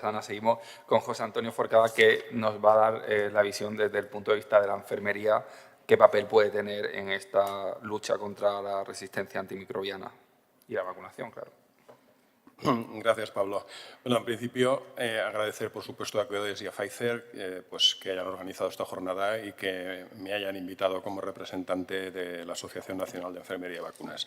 Ana, seguimos con José Antonio Forcada, que nos va a dar la visión desde el punto de vista de la enfermería, qué papel puede tener en esta lucha contra la resistencia antimicrobiana y la vacunación, claro. Gracias, Pablo. Bueno, en principio, agradecer, por supuesto, a Aqueodes y a Pfizer pues, que hayan organizado esta jornada y que me hayan invitado como representante de la Asociación Nacional de Enfermería y Vacunas.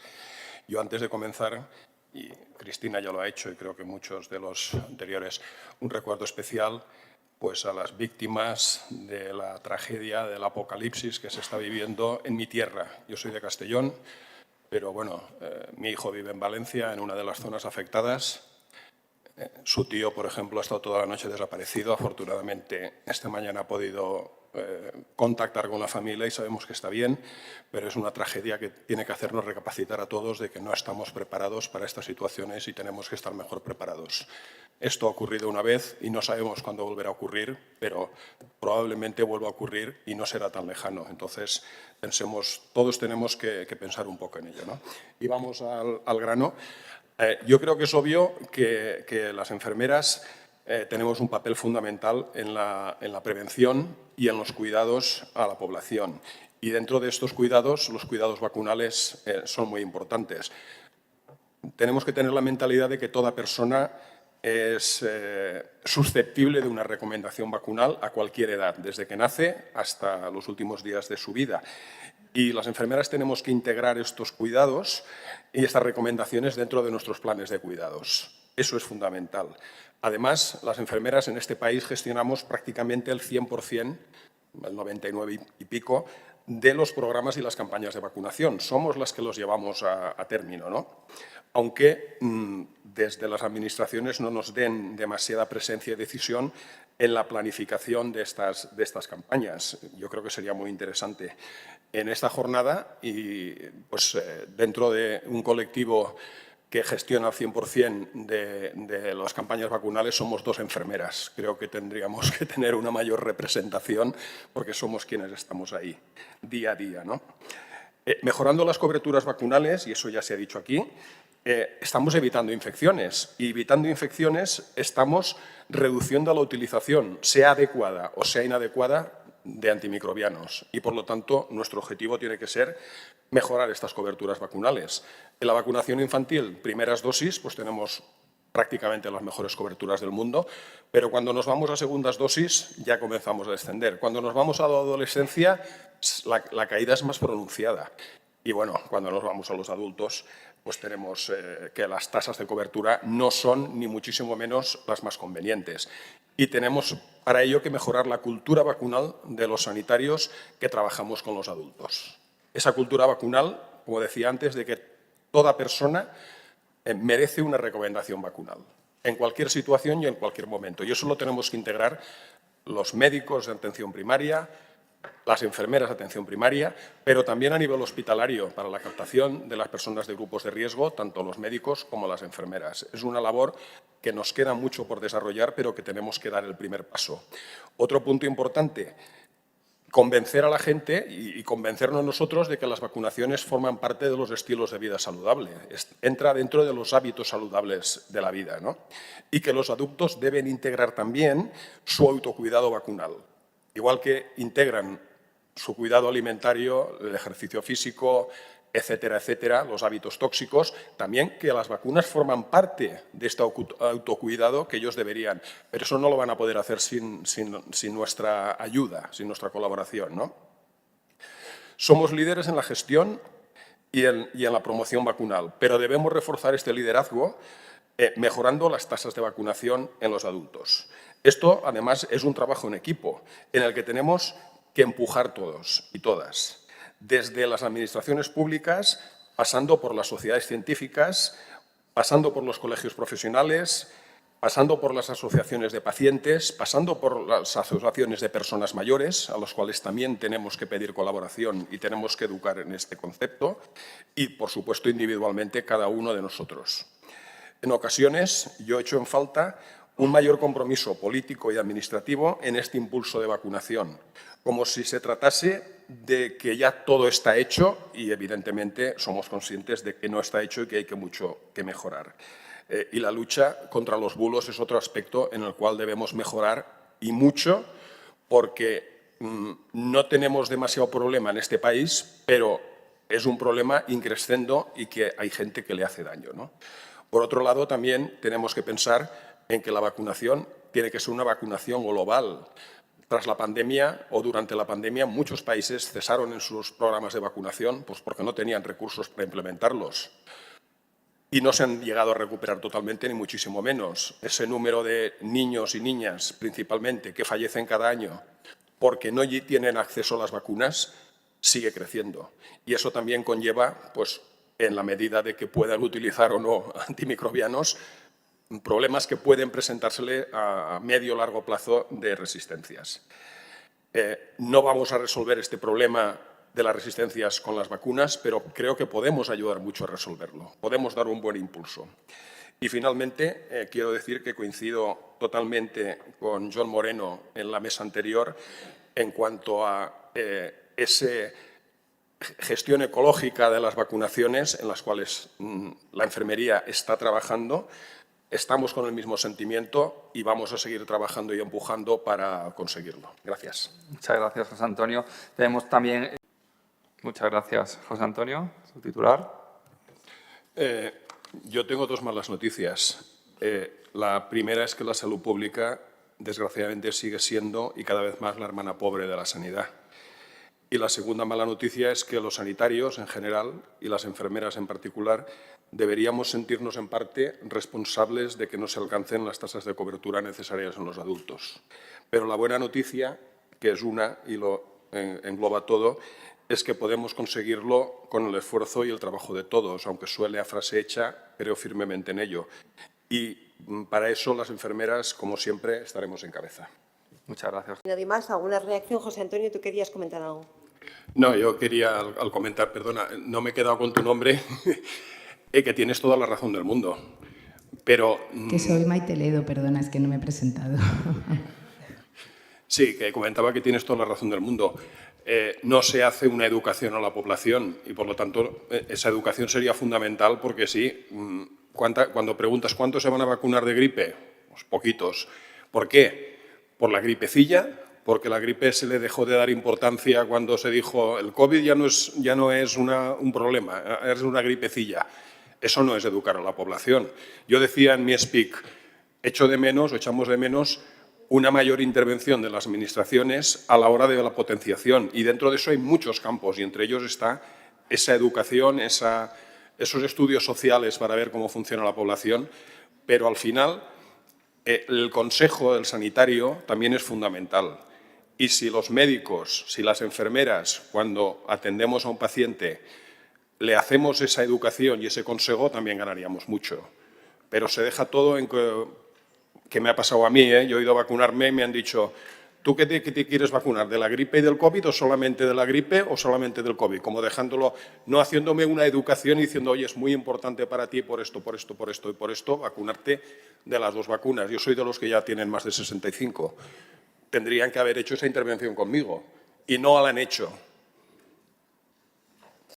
Yo, antes de comenzar, y Cristina ya lo ha hecho y creo que muchos de los anteriores, un recuerdo especial pues, a las víctimas de la tragedia del apocalipsis que se está viviendo en mi tierra. Yo soy de Castellón, pero bueno, mi hijo vive en Valencia, en una de las zonas afectadas. Su tío, por ejemplo, ha estado toda la noche desaparecido. Afortunadamente, esta mañana ha podido contactar con la familia y sabemos que está bien, pero es una tragedia que tiene que hacernos recapacitar a todos de que no estamos preparados para estas situaciones y tenemos que estar mejor preparados. Esto ha ocurrido una vez y no sabemos cuándo volverá a ocurrir, pero probablemente vuelva a ocurrir y no será tan lejano. Entonces, todos tenemos que pensar un poco en ello, ¿no? Y vamos al grano. Yo creo que es obvio que las enfermeras tenemos un papel fundamental en la prevención y en los cuidados a la población. Y dentro de estos cuidados, los cuidados vacunales son muy importantes. Tenemos que tener la mentalidad de que toda persona es susceptible de una recomendación vacunal a cualquier edad, desde que nace hasta los últimos días de su vida. Y las enfermeras tenemos que integrar estos cuidados y estas recomendaciones dentro de nuestros planes de cuidados. Eso es fundamental. Además, las enfermeras en este país gestionamos prácticamente el 100%, el 99 y pico, de los programas y las campañas de vacunación. Somos las que los llevamos a término, ¿no? Aunque desde las administraciones no nos den demasiada presencia y decisión en la planificación de estas campañas. Yo creo que sería muy interesante. En esta jornada, y pues dentro de un colectivo que gestiona al 100% de las campañas vacunales, somos 2 enfermeras. Creo que tendríamos que tener una mayor representación porque somos quienes estamos ahí día a día, ¿no? Mejorando las coberturas vacunales, y eso ya se ha dicho aquí, estamos evitando infecciones. Y evitando infecciones estamos reduciendo la utilización, sea adecuada o sea inadecuada, de antimicrobianos. Y, por lo tanto, nuestro objetivo tiene que ser mejorar estas coberturas vacunales. En la vacunación infantil, primeras dosis, pues tenemos prácticamente las mejores coberturas del mundo, pero cuando nos vamos a segundas dosis ya comenzamos a descender. Cuando nos vamos a la adolescencia, la caída es más pronunciada. Y, bueno, cuando nos vamos a los adultos, pues tenemos que las tasas de cobertura no son ni muchísimo menos las más convenientes. Y tenemos para ello que mejorar la cultura vacunal de los sanitarios que trabajamos con los adultos. Esa cultura vacunal, como decía antes, de que toda persona merece una recomendación vacunal, en cualquier situación y en cualquier momento. Y eso lo tenemos que integrar los médicos de atención primaria, las enfermeras de atención primaria, pero también a nivel hospitalario para la captación de las personas de grupos de riesgo, tanto los médicos como las enfermeras. Es una labor que nos queda mucho por desarrollar, pero que tenemos que dar el primer paso. Otro punto importante, convencer a la gente y convencernos nosotros de que las vacunaciones forman parte de los estilos de vida saludable. Entra dentro de los hábitos saludables de la vida, ¿no? Y que los adultos deben integrar también su autocuidado vacunal. Igual que integran su cuidado alimentario, el ejercicio físico, etcétera, etcétera, los hábitos tóxicos, también que las vacunas forman parte de este autocuidado que ellos deberían. Pero eso no lo van a poder hacer sin nuestra ayuda, sin nuestra colaboración, ¿no? Somos líderes en la gestión y en la promoción vacunal, pero debemos reforzar este liderazgo mejorando las tasas de vacunación en los adultos. Esto, además, es un trabajo en equipo en el que tenemos que empujar todos y todas, desde las administraciones públicas, pasando por las sociedades científicas, pasando por los colegios profesionales, pasando por las asociaciones de pacientes, pasando por las asociaciones de personas mayores, a los cuales también tenemos que pedir colaboración y tenemos que educar en este concepto, y, por supuesto, individualmente cada uno de nosotros. En ocasiones, yo he hecho en falta un mayor compromiso político y administrativo en este impulso de vacunación, como si se tratase de que ya todo está hecho y, evidentemente, somos conscientes de que no está hecho y que hay mucho que mejorar. Y la lucha contra los bulos es otro aspecto en el cual debemos mejorar y mucho, porque no tenemos demasiado problema en este país, pero es un problema increscendo y que hay gente que le hace daño, ¿no? Por otro lado, también tenemos que pensar en que la vacunación tiene que ser una vacunación global. Tras la pandemia o durante la pandemia, muchos países cesaron en sus programas de vacunación pues porque no tenían recursos para implementarlos. Y no se han llegado a recuperar totalmente, ni muchísimo menos. Ese número de niños y niñas, principalmente, que fallecen cada año porque no tienen acceso a las vacunas, sigue creciendo. Y eso también conlleva, pues, en la medida de que puedan utilizar o no antimicrobianos, problemas que pueden presentársele a medio o largo plazo de resistencias. No vamos a resolver este problema de las resistencias con las vacunas, pero creo que podemos ayudar mucho a resolverlo. Podemos dar un buen impulso. Y finalmente, quiero decir que coincido totalmente con John Moreno en la mesa anterior en cuanto a esa gestión ecológica de las vacunaciones en las cuales la enfermería está trabajando. Estamos con el mismo sentimiento y vamos a seguir trabajando y empujando para conseguirlo. Gracias. Muchas gracias, José Antonio. Tenemos también... Muchas gracias, José Antonio. Su titular. Yo tengo dos malas noticias. La primera es que la salud pública, desgraciadamente, sigue siendo y cada vez más la hermana pobre de la sanidad. Y la segunda mala noticia es que los sanitarios en general y las enfermeras en particular deberíamos sentirnos en parte responsables de que no se alcancen las tasas de cobertura necesarias en los adultos. Pero la buena noticia, que es una y lo engloba todo, es que podemos conseguirlo con el esfuerzo y el trabajo de todos, aunque suele a frase hecha, creo firmemente en ello. Y para eso las enfermeras, como siempre, estaremos en cabeza. Muchas gracias. ¿Nadie más? ¿Alguna reacción? José Antonio, ¿tú querías comentar algo? No, yo quería, al comentar, perdona, no me he quedado con tu nombre, que tienes toda la razón del mundo, pero... Que soy Maite Ledo, perdona, es que no me he presentado. Sí, que comentaba que tienes toda la razón del mundo. No se hace una educación a la población y, por lo tanto, esa educación sería fundamental porque sí, cuando preguntas ¿cuántos se van a vacunar de gripe? Pues poquitos. ¿Por qué? Por la gripecilla, porque la gripe se le dejó de dar importancia cuando se dijo el COVID ya no es un problema, es una gripecilla. Eso no es educar a la población. Yo decía en mi speak, echamos de menos una mayor intervención de las administraciones a la hora de la potenciación. Y dentro de eso hay muchos campos y entre ellos está esa educación, esos estudios sociales para ver cómo funciona la población. Pero al final el consejo del sanitario también es fundamental. Y si los médicos, si las enfermeras, cuando atendemos a un paciente, le hacemos esa educación y ese consejo, también ganaríamos mucho. Pero se deja todo en que me ha pasado a mí, yo he ido a vacunarme y me han dicho, ¿tú qué te quieres vacunar? ¿De la gripe y del COVID o solamente de la gripe o solamente del COVID? Como dejándolo, no haciéndome una educación y diciendo, oye, es muy importante para ti por esto y por esto, vacunarte de las dos vacunas. Yo soy de los que ya tienen más de 65. Tendrían que haber hecho esa intervención conmigo y no la han hecho.